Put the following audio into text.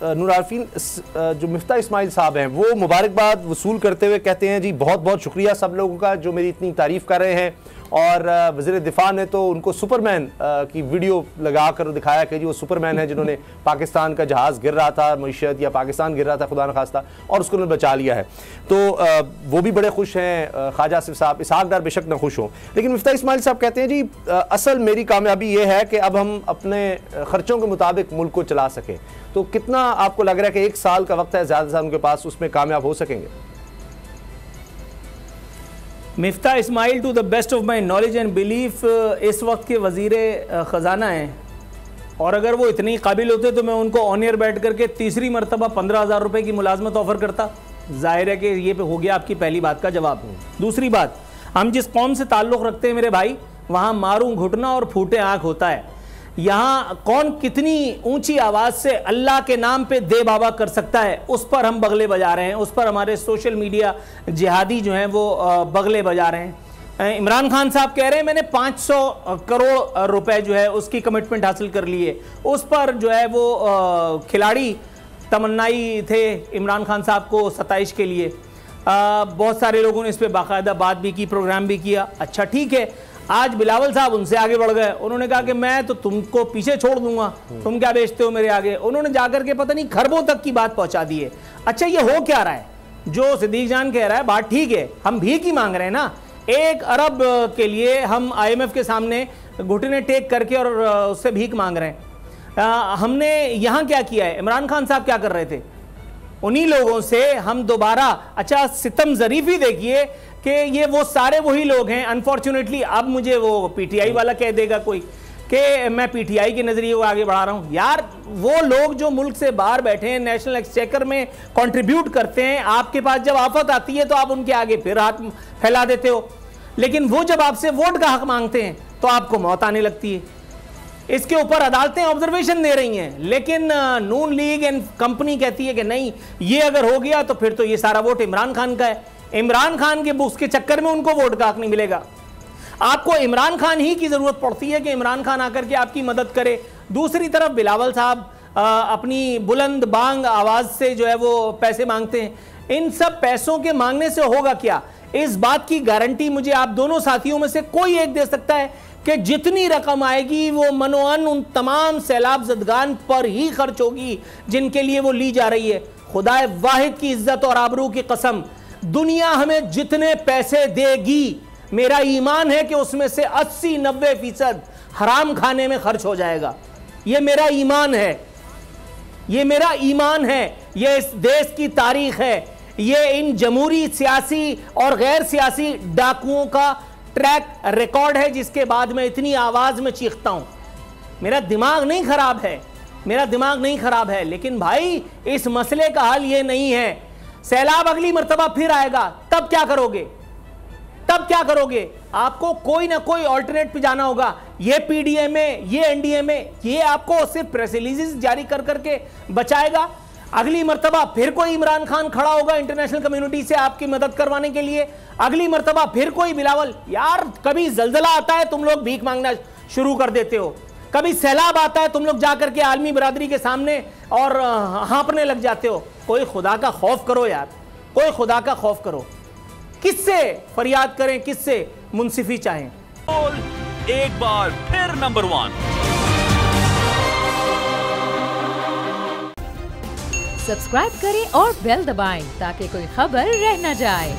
नूर आरफीन जो मिफ्ता इस्माइल साहब हैं वो मुबारकबाद वसूल करते हुए कहते हैं जी बहुत बहुत शुक्रिया सब लोगों का जो मेरी इतनी तारीफ़ कर रहे हैं। और वज़ीर दिफा ने तो उनको सुपरमैन की वीडियो लगा कर दिखाया कि जी वो सुपरमैन है जिन्होंने पाकिस्तान का जहाज़ गिर रहा था मईशत या पाकिस्तान गिर रहा था खुदा न खास्ता और उसको उन्होंने बचा लिया है। तो वो भी बड़े खुश हैं। ख्वाजा आसिफ साहब इसहाक डार बेशक न खुश हों, लेकिन मिफ्ता इस्माइल साहब कहते हैं जी असल मेरी कामयाबी ये है कि अब हम अपने ख़र्चों के मुताबिक मुल्क को चला सकें। तो कितना आपको लग रहा है कि 1 साल का वक्त है ज़्यादा से ज़्यादा उनके पास, उसमें कामयाब हो सकेंगे? Miftah Ismail to the best of my knowledge and belief इस वक्त के वज़ीर ख़जाना हैं, और अगर वो इतनी काबिल होते तो मैं उनको ऑन एयर बैठ करके तीसरी मरतबा 15,000 रुपये की मुलाजमत ऑफ़र करता। जाहिर है कि ये हो गया आपकी पहली बात का जवाब। दूसरी बात, हम जिस कौम से ताल्लुक़ रखते हैं मेरे भाई, वहाँ मारूं घुटना और फूटे आँख होता है। यहाँ कौन कितनी ऊंची आवाज़ से अल्लाह के नाम पे दे बाबा कर सकता है, उस पर हम बगले बजा रहे हैं। उस पर हमारे सोशल मीडिया जिहादी जो हैं वो बगले बजा रहे हैं। इमरान खान साहब कह रहे हैं मैंने 500 करोड़ रुपए जो है उसकी कमिटमेंट हासिल कर ली है। उस पर जो है वो खिलाड़ी तमन्नाई थे इमरान खान साहब को सताइश के लिए। बहुत सारे लोगों ने इस पर बाकायदा बात भी की, प्रोग्राम भी किया। अच्छा ठीक है, आज बिलावल साहब उनसे आगे बढ़ गए। उन्होंने कहा कि मैं तो तुमको पीछे छोड़ दूंगा, तुम क्या बेचते हो मेरे आगे। उन्होंने जाकर के पता नहीं खरबों तक की बात पहुंचा दी है। अच्छा ये हो क्या रहा है? जो सिद्दीक जान कह रहा है बात ठीक है, हम भीख ही मांग रहे हैं ना। 1 अरब के लिए हम IMF के सामने घुटने टेक करके और उससे भीख मांग रहे हैं। हमने यहाँ क्या किया है? इमरान खान साहब क्या कर रहे थे? उन्हीं लोगों से हम दोबारा, अच्छा सितम ज़रीफ़ी देखिए कि ये वो सारे वही लोग हैं। अनफॉर्चुनेटली अब मुझे वो PTI वाला कह देगा कोई कि मैं PTI के नज़रिए को आगे बढ़ा रहा हूँ। यार वो लोग जो मुल्क से बाहर बैठे हैं, नेशनल एक्सचेकर में कंट्रीब्यूट करते हैं, आपके पास जब आफत आती है तो आप उनके आगे फिर हाथ फैला देते हो। लेकिन वो जब आपसे वोट का हक मांगते हैं तो आपको मौत आने लगती है। इसके ऊपर अदालतें ऑब्जर्वेशन दे रही हैं, लेकिन नून लीग एंड कंपनी कहती है कि नहीं, ये अगर हो गया तो फिर तो ये सारा वोट इमरान खान का है। इमरान खान के बुक्स के चक्कर में उनको वोट का हक नहीं मिलेगा। आपको इमरान खान ही की जरूरत पड़ती है कि इमरान खान आकर के आपकी मदद करे। दूसरी तरफ बिलावल साहब अपनी बुलंद बांग आवाज से जो है वो पैसे मांगते हैं। इन सब पैसों के मांगने से होगा क्या? इस बात की गारंटी मुझे आप दोनों साथियों में से कोई एक दे सकता है कि जितनी रकम आएगी वो मनोअन उन तमाम सैलाब ज़दगान पर ही खर्च होगी जिनके लिए वो ली जा रही है। खुदाए वाहिद की इज्जत और आबरू की कसम, दुनिया हमें जितने पैसे देगी, मेरा ईमान है कि उसमें से 80-90% हराम खाने में खर्च हो जाएगा। ये मेरा ईमान है, ये मेरा ईमान है, ये इस देश की तारीख है, ये इन जमहूरी सियासी और गैर सियासी डाकुओं का ट्रैक रिकॉर्ड है जिसके बाद मैं इतनी आवाज में चीखता हूं। मेरा दिमाग नहीं खराब है, मेरा दिमाग नहीं खराब है। लेकिन भाई इस मसले का हल ये नहीं है। सैलाब अगली मर्तबा फिर आएगा, तब क्या करोगे? तब क्या करोगे? आपको कोई ना कोई ऑल्टरनेट पे जाना होगा। ये PDA में, ये NDA में, ये आपको सिर्फ प्रेस रिलीजेस जारी कर करके बचाएगा। अगली मर्तबा फिर कोई इमरान खान खड़ा होगा इंटरनेशनल कम्युनिटी से आपकी मदद करवाने के लिए। अगली मर्तबा फिर कोई बिलावल। यार कभी जल्जला आता है तुम लोग भीख मांगना शुरू कर देते हो, कभी सैलाब आता है तुम लोग जाकर के आलमी बरादरी के सामने और हाँपने लग जाते हो। कोई खुदा का खौफ करो यार, कोई खुदा का खौफ करो। किससे फरियाद करें, किससे मुंसिफी चाहें? एक बार फिर नंबर 1 सब्सक्राइब करें और बेल दबाएं ताकि कोई खबर रह न जाए।